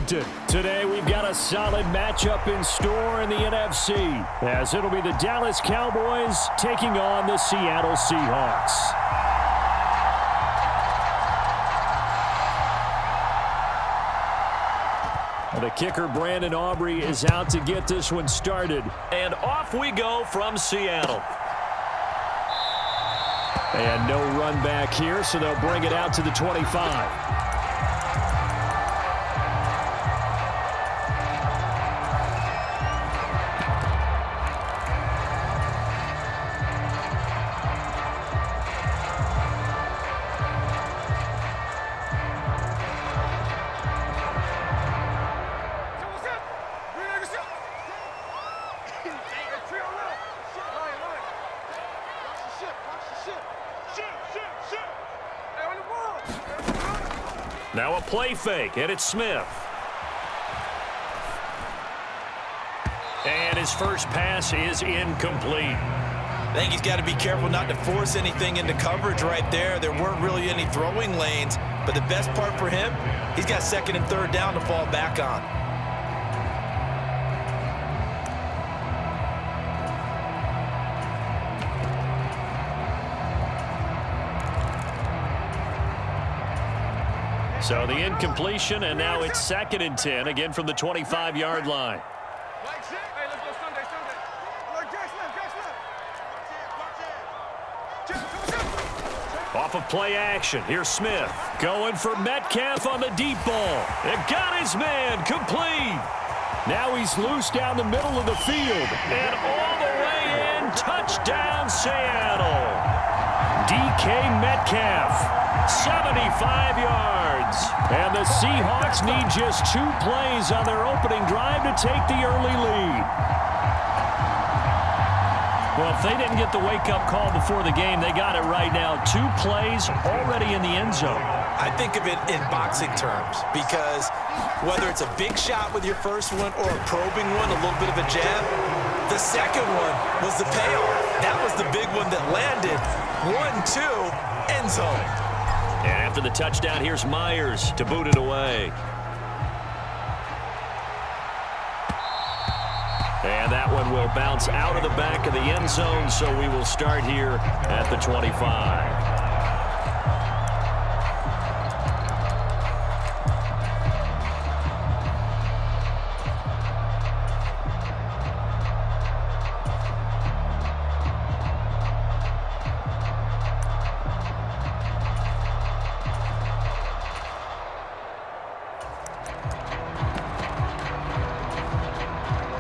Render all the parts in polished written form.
Washington. Today we've got a solid matchup in store in the NFC, as it'll be the Dallas Cowboys taking on the Seattle Seahawks. The kicker, Brandon Aubrey, is out to get this one started. And off we go from Seattle. And no run back here, so they'll bring it out to the 25. Now a play fake, and it's Smith. And his first pass is incomplete. I think he's got to be careful not to force anything into coverage right there. There weren't really any throwing lanes, but the best part for him, he's got second and third down to fall back on. So the incompletion, and now it's 2nd and 10, again from the 25-yard line. Off of play action, here's Smith. Going for Metcalf on the deep ball. It got his man, complete. Now he's loose down the middle of the field. And all the way in, touchdown Seattle. DK Metcalf, 75 yards. And the Seahawks need just 2 plays on their opening drive to take the early lead. Well, if they didn't get the wake-up call before the game, they got it right now. 2 plays already in the end zone. I think of it in boxing terms, because whether it's a big shot with your first one or a probing one, a little bit of a jab, the second one was the payoff. That was the big one that landed. 1-2, end zone. And after the touchdown, here's Myers to boot it away. And that one will bounce out of the back of the end zone, so we will start here at the 25.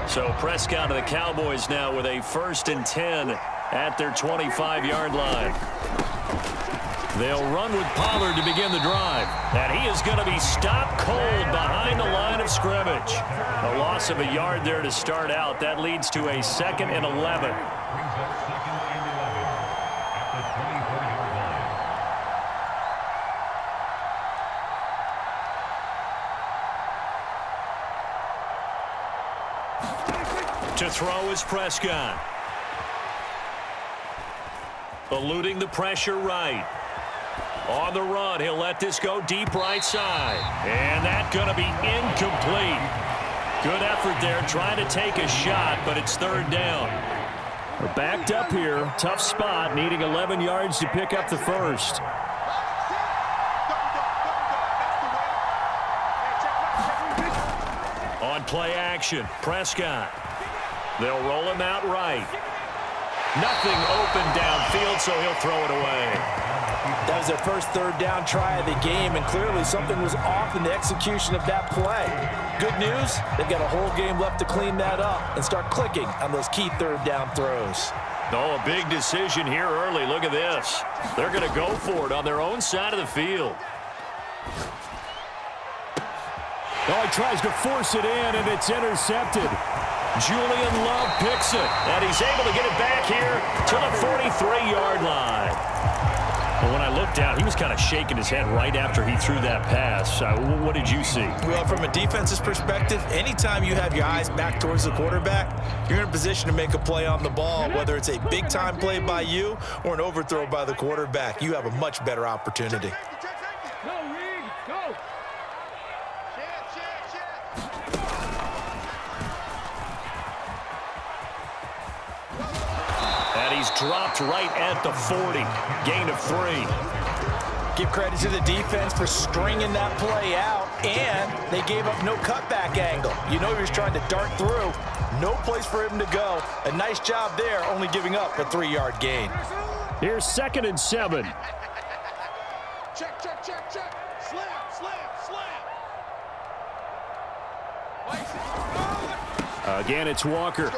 So Prescott of the Cowboys now with a 1st and 10 at their 25-yard line. They'll run with Pollard to begin the drive. And he is going to be stopped cold behind the line of scrimmage. A loss of a yard there to start out. That leads to a 2nd and 11. To throw is Prescott. Eluding the pressure right. On the run, he'll let this go deep right side. And that's going to be incomplete. Good effort there, trying to take a shot, but it's 3rd down. We're backed up here. Tough spot, needing 11 yards to pick up the first. On play action, Prescott. They'll roll him out right. Nothing open downfield, so he'll throw it away. That was their first 3rd down try of the game, and clearly something was off in the execution of that play. Good news, they've got a whole game left to clean that up and start clicking on those key 3rd down throws. Oh, a big decision here early. Look at this. They're going to go for it on their own side of the field. Oh, he tries to force it in, and it's intercepted. Julian Love picks it, and he's able to get it back here to the 43-yard line. Well, when I looked down, he was kind of shaking his head right after he threw that pass. What did you see? Well, from a defense's perspective, anytime you have your eyes back towards the quarterback, you're in a position to make a play on the ball, whether it's a big-time play by you or an overthrow by the quarterback. You have a much better opportunity. he's dropped right at the 40. Gain of 3. Give credit to the defense for stringing that play out, and they gave up no cutback angle. You know he was trying to dart through. No place for him to go. A nice job there, only giving up a 3-yard gain. Here's 2nd and 7. Check, check, check, check. Slam, slam, slam. Again, it's Walker.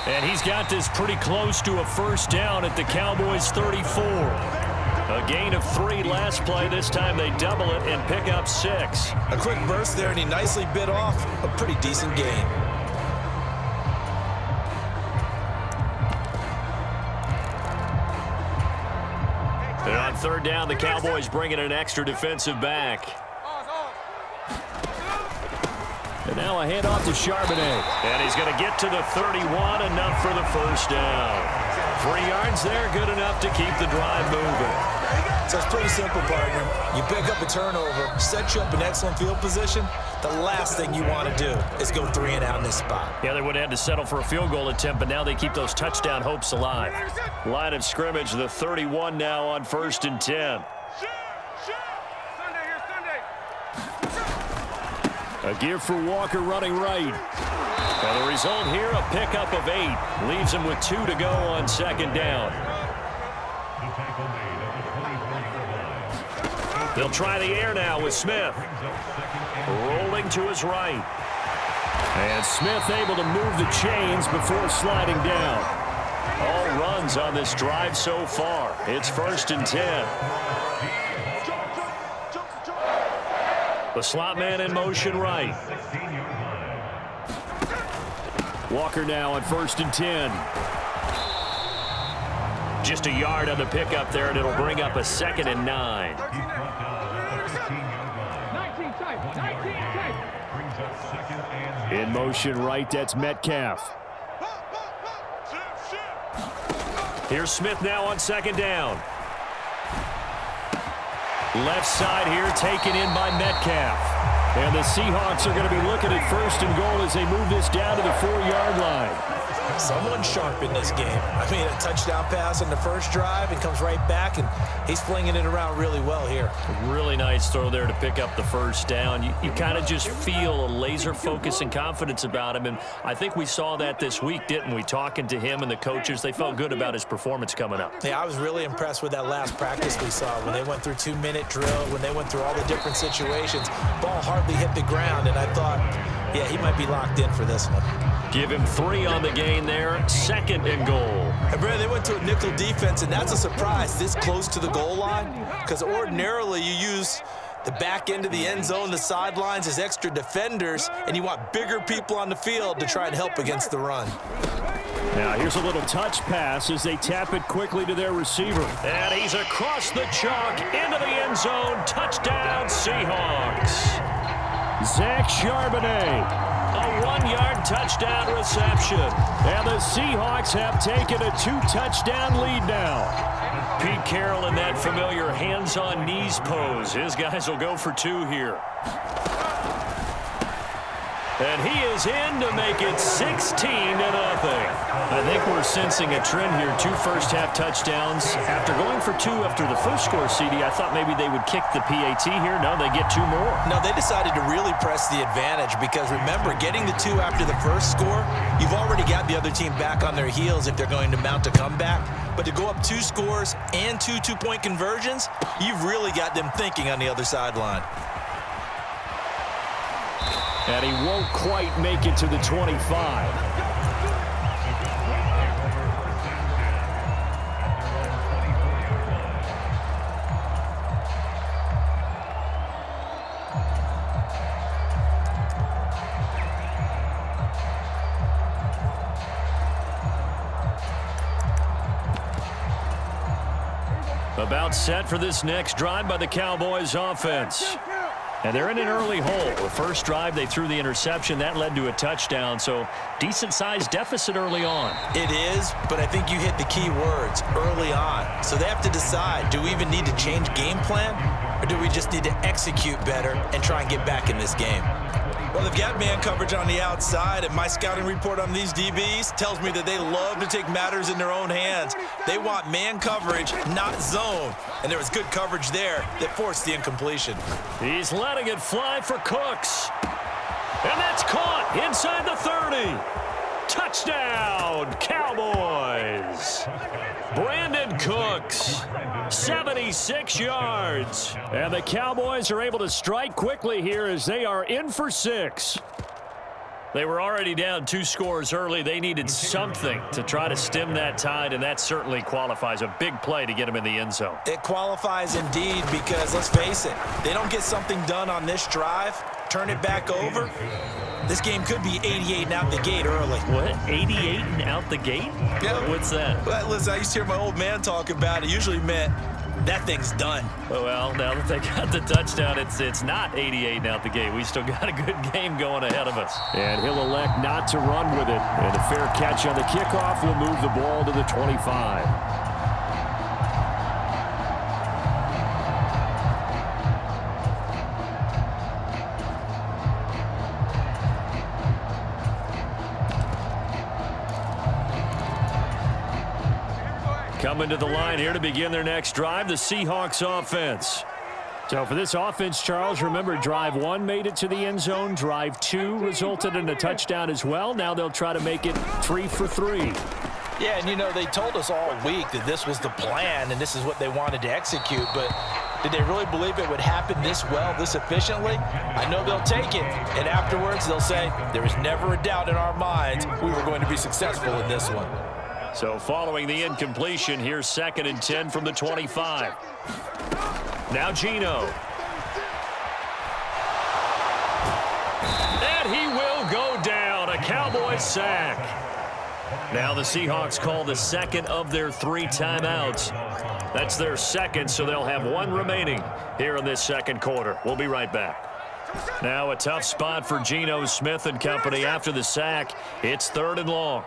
And he's got this pretty close to a first down at the Cowboys' 34. A gain of 3 last play. This time they double it and pick up 6. A quick burst there, and he nicely bit off a pretty decent gain. And on 3rd down, the Cowboys bring in an extra defensive back. And now a handoff to Charbonnet. And he's going to get to the 31, enough for the first down. 3 yards there, good enough to keep the drive moving. So it's pretty simple, partner. You pick up a turnover, set you up in excellent field position. The last thing you want to do is go 3 and out in this spot. Yeah, they would have had to settle for a field goal attempt, but now they keep those touchdown hopes alive. Line of scrimmage, the 31 now on 1st and 10. A give for Walker running right. And the result here, a pickup of 8. Leaves him with 2 to go on 2nd down. They'll try the air now with Smith. Rolling to his right. And Smith able to move the chains before sliding down. All runs on this drive so far. It's 1st and 10. The slot man in motion right. Walker now on 1st and 10. Just a yard on the pickup there, and it'll bring up a 2nd and 9. In motion right, that's Metcalf. Here's Smith now on 2nd down. Left side here taken in by Metcalf. And the Seahawks are going to be looking at 1st and goal as they move this down to the 4-yard line. Someone sharp in this game. I mean, a touchdown pass on the first drive and comes right back, and he's flinging it around really well here. Really nice throw there to pick up the first down. You kind of just feel a laser focus and confidence about him, and I think we saw that this week, didn't we? Talking to him and the coaches, they felt good about his performance coming up. Yeah, I was really impressed with that last practice we saw when they went through 2-minute drill, when they went through all the different situations. Ball hardly hit the ground, and I thought, yeah, he might be locked in for this one. Give him 3 on the gain there. 2nd and goal. And Brad, they went to a nickel defense, and that's a surprise this close to the goal line, because ordinarily you use the back end of the end zone, the sidelines as extra defenders, and you want bigger people on the field to try and help against the run. Now here's a little touch pass as they tap it quickly to their receiver. And he's across the chalk into the end zone. Touchdown, Seahawks. Zach Charbonnet. A 1-yard touchdown reception. And the Seahawks have taken a 2-touchdown lead now. Pete Carroll in that familiar hands-on knees pose. His guys will go for 2 here. And he is in to make it 16-0. I think we're sensing a trend here. 2 first-half touchdowns. After going for 2 after the first score, CD, I thought maybe they would kick the PAT here. No, they get 2 more. No, they decided to really press the advantage because, remember, getting the 2 after the first score, you've already got the other team back on their heels if they're going to mount a comeback. But to go up 2 scores and 2 two-point conversions, you've really got them thinking on the other sideline. And he won't quite make it to the 25. About set for this next drive by the Cowboys offense. And they're in an early hole. The first drive, they threw the interception. That led to a touchdown, so decent-sized deficit early on. It is, but I think you hit the key words, early on. So they have to decide, do we even need to change game plan, or do we just need to execute better and try and get back in this game? Well, they've got man coverage on the outside, and my scouting report on these DBs tells me that they love to take matters in their own hands. They want man coverage, not zone. And there was good coverage there that forced the incompletion. He's letting it fly for Cooks. And that's caught inside the 30. Touchdown, Cowboys. Brandon Cooks, 76 yards. And the Cowboys are able to strike quickly here as they are in for 6. They were already down 2 scores early. They needed something to try to stem that tide, and that certainly qualifies. A big play to get them in the end zone. It qualifies indeed because, let's face it, they don't get something done on this drive, turn it back over, this game could be 88 and out the gate early. What? 88 and out the gate? Yeah. What's that? Well, listen, I used to hear my old man talk about it. Usually meant that thing's done. Well, now that they got the touchdown, it's not 88 and out the gate. We still got a good game going ahead of us. And he'll elect not to run with it. And a fair catch on the kickoff will move the ball to the 25. Coming to the line here to begin their next drive, the Seahawks offense. So for this offense, Charles, remember drive 1 made it to the end zone. Drive 2 resulted in a touchdown as well. Now they'll try to make it 3 for 3. Yeah, and you know, they told us all week that this was the plan and this is what they wanted to execute, but did they really believe it would happen this well, this efficiently? I know they'll take it, and afterwards they'll say, there was never a doubt in our minds we were going to be successful in this one. So following the incompletion, here's 2nd and 10 from the 25. Now Geno. And he will go down. A Cowboys sack. Now the Seahawks call the 2nd of their 3 timeouts. That's their 2nd, so they'll have 1 remaining here in this 2nd quarter. We'll be right back. Now a tough spot for Geno Smith and company after the sack. It's 3rd and long.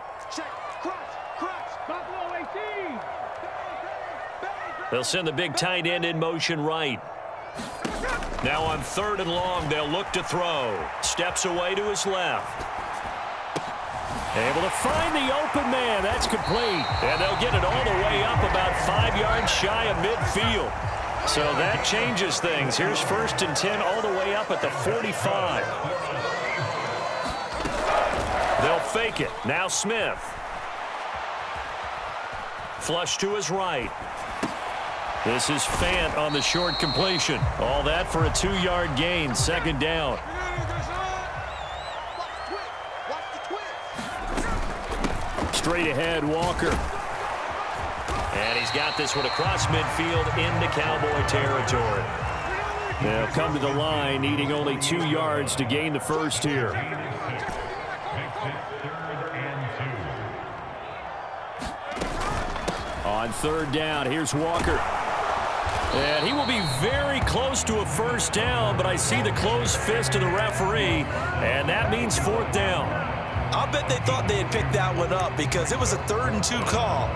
They'll send the big tight end in motion right. Now on 3rd and long, they'll look to throw. Steps away to his left. Able to find the open man. That's complete. And they'll get it all the way up about 5 yards shy of midfield. So that changes things. Here's 1st and 10 all the way up at the 45. They'll fake it. Now Smith. Flush to his right. This is Fant on the short completion. All that for a 2-yard gain. 2nd down. Straight ahead, Walker. And he's got this one across midfield into Cowboy territory. They'll come to the line, needing only 2 yards to gain the first here. On 3rd down, here's Walker. And he will be very close to a first down, but I see the closed fist of the referee, and that means 4th down. I'll bet they thought they had picked that one up because it was a 3rd and 2 call,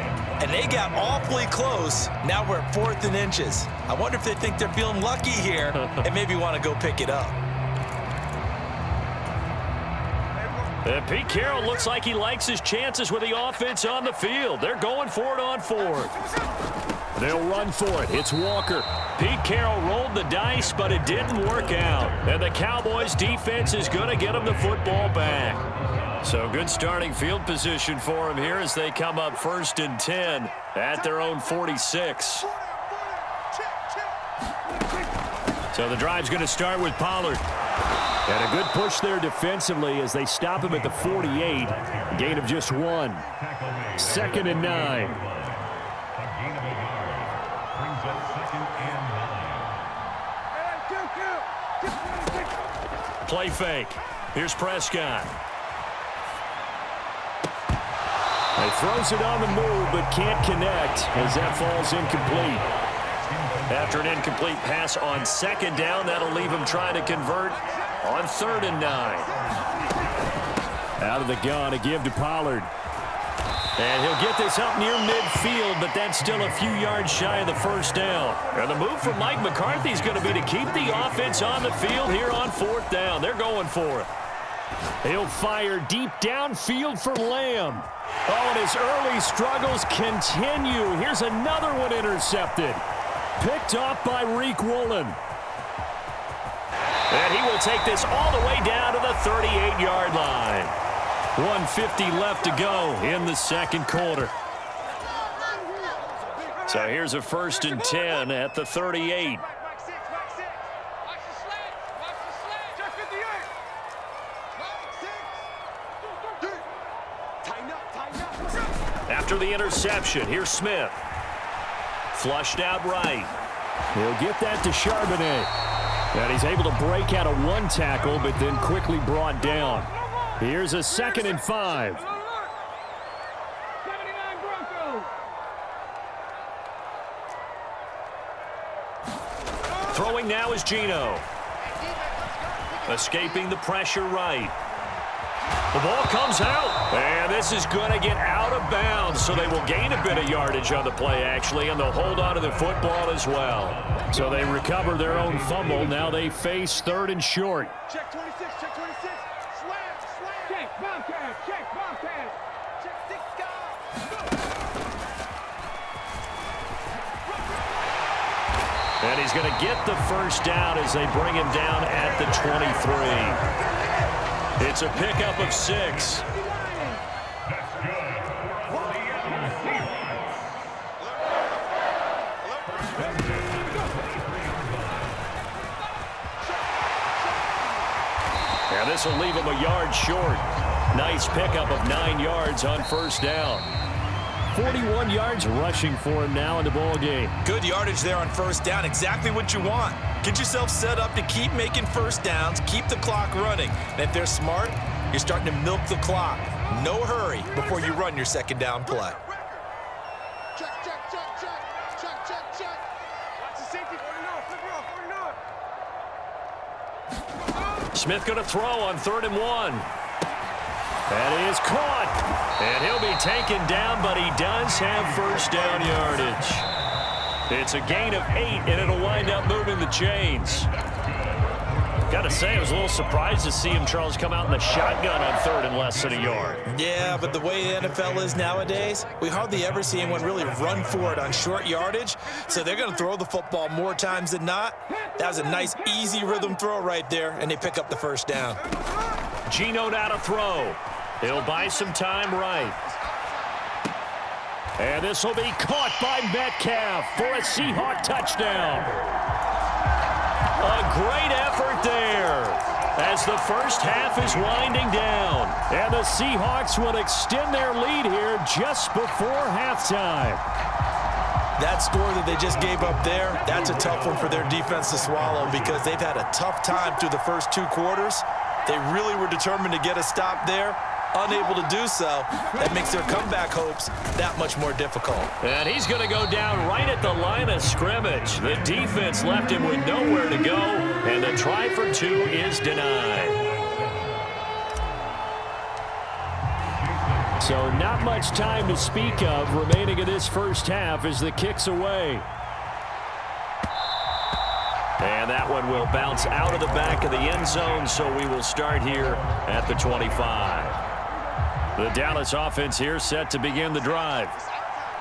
and they got awfully close. Now we're at 4th and inches. I wonder if they think they're feeling lucky here and maybe want to go pick it up. Pete Carroll looks like he likes his chances with the offense on the field. They're going for it on 4th. They'll run for it. It's Walker. Pete Carroll rolled the dice, but it didn't work out. And the Cowboys defense is going to get him the football back. So good starting field position for him here as they come up 1st and 10 at their own 46. So the drive's going to start with Pollard. And a good push there defensively as they stop him at the 48. Gain of just 1. 2nd and 9. Play fake. Here's Prescott. He throws it on the move but can't connect as that falls incomplete. After an incomplete pass on 2nd down, that'll leave him trying to convert on 3rd and 9. Out of the gun, a give to Pollard. And he'll get this up near midfield, but that's still a few yards shy of the first down. And the move from Mike McCarthy is going to be to keep the offense on the field here on 4th down. They're going for it. He'll fire deep downfield for Lamb. Oh, and his early struggles continue. Here's another one intercepted. Picked off by Reek Woolen. And he will take this all the way down to the 38-yard line. 1:50 left to go in the second quarter. So here's a 1st and 10 at the 38. After the interception, here's Smith. Flushed out right. He'll get that to Charbonnet. And he's able to break out of one tackle, but then quickly brought down. Here's a 2nd and 5. Throwing now is Geno. Escaping the pressure right. The ball comes out, and this is going to get out of bounds, so they will gain a bit of yardage on the play, actually, and they'll hold on to the football as well. So they recover their own fumble. Now they face 3rd and short. Check 26, check 26. Slam, slam. Check, Bobcat, check, Bobcat. Check 6, And he's going to get the first down as they bring him down at the 23. It's a pickup of 6. And this will leave him a yard short. Nice pickup of 9 yards on 1st down. 41 yards rushing for him now in the ball game. Good yardage there on 1st down. Exactly what you want. Get yourself set up to keep making 1st downs, keep the clock running. And if they're smart, you're starting to milk the clock. No hurry before you run your 2nd down play. Check, check, check, check. Check, check, check. Watch the safety. 49, flip it off, 49. Smith going to throw on 3rd and 1. That is caught. And he'll be taken down, but he does have 1st down yardage. It's a gain of 8, and it'll wind up moving the chains. Got to say, I was a little surprised to see him, Charles, come out in the shotgun on 3rd and less than a yard. Yeah, but the way the NFL is nowadays, we hardly ever see anyone really run for it on short yardage. So they're going to throw the football more times than not. That was a nice, easy rhythm throw right there, and they pick up the 1st down. Geno now to throw. He'll buy some time right. And this will be caught by Metcalf for a Seahawk touchdown. A great effort there as the first half is winding down. And the Seahawks will extend their lead here just before halftime. That score that they just gave up there, that's a tough one for their defense to swallow because they've had a tough time through the first 2 quarters. They really were determined to get a stop there. Unable to do so, that makes their comeback hopes that much more difficult. And he's going to go down right at the line of scrimmage. The defense left him with nowhere to go, and the try for 2 is denied. So not much time to speak of remaining in this first half as the kick's away. And that one will bounce out of the back of the end zone, so we will start here at the 25. The Dallas offense here set to begin the drive.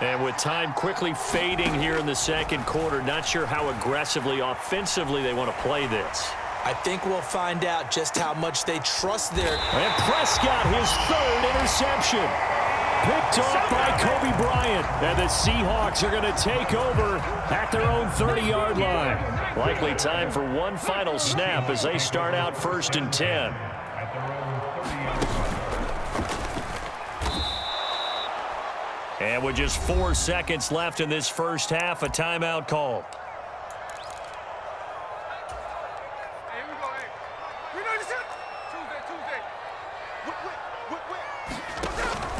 And with time quickly fading here in the second quarter, not sure how aggressively, offensively they want to play this. I think we'll find out just how much they trust their... And Prescott, his 3rd interception. Picked off by Kobe Bryant. And the Seahawks are going to take over at their own 30-yard line. Likely time for one final snap as they start out 1st and 10. And with just 4 seconds left in this first half, a timeout call. Hey, here we go, hey. We know this is Tuesday.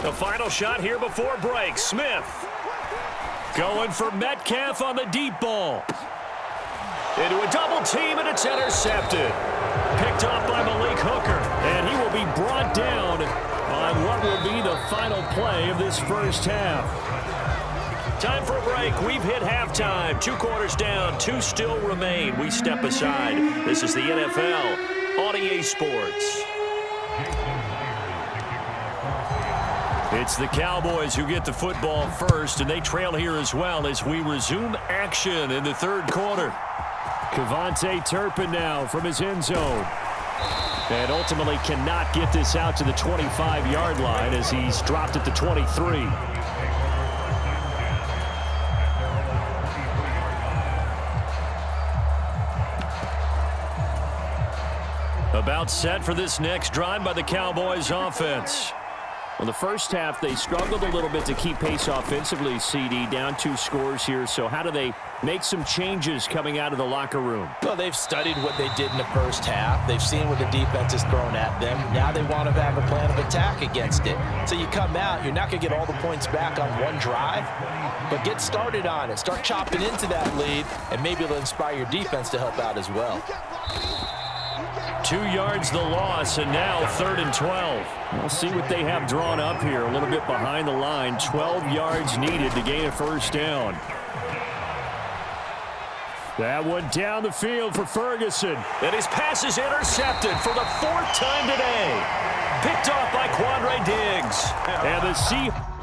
The final shot here before break. Smith going for Metcalf on the deep ball. Into a double team, and it's intercepted. Picked off by Malik Hooker, and he will be brought down on what will be the final play of this first half. Time for a break. We've hit halftime. 2 quarters down. 2 still remain. We step aside. This is the NFL on EA Sports. It's the Cowboys who get the football first, and they trail here as well as we resume action in the third quarter. Kevontae Turpin now from his end zone. And ultimately cannot get this out to the 25-yard line as he's dropped at the 23. About set for this next drive by the Cowboys offense. Well, the first half, they struggled a little bit to keep pace offensively, CD, down 2 scores here. So how do they make some changes coming out of the locker room? Well, they've studied what they did in the first half. They've seen what the defense has thrown at them. Now they want to have a plan of attack against it. So you come out, you're not going to get all the points back on one drive, but get started on it. Start chopping into that lead, and maybe it'll inspire your defense to help out as well. 2 yards the loss, and now 3rd and 12. We'll see what they have drawn up here. A little bit behind the line. 12 yards needed to gain a first down. That one down the field for Ferguson. And his pass is intercepted for the 4th time today. Picked off by Quandre Diggs. And the Seahawks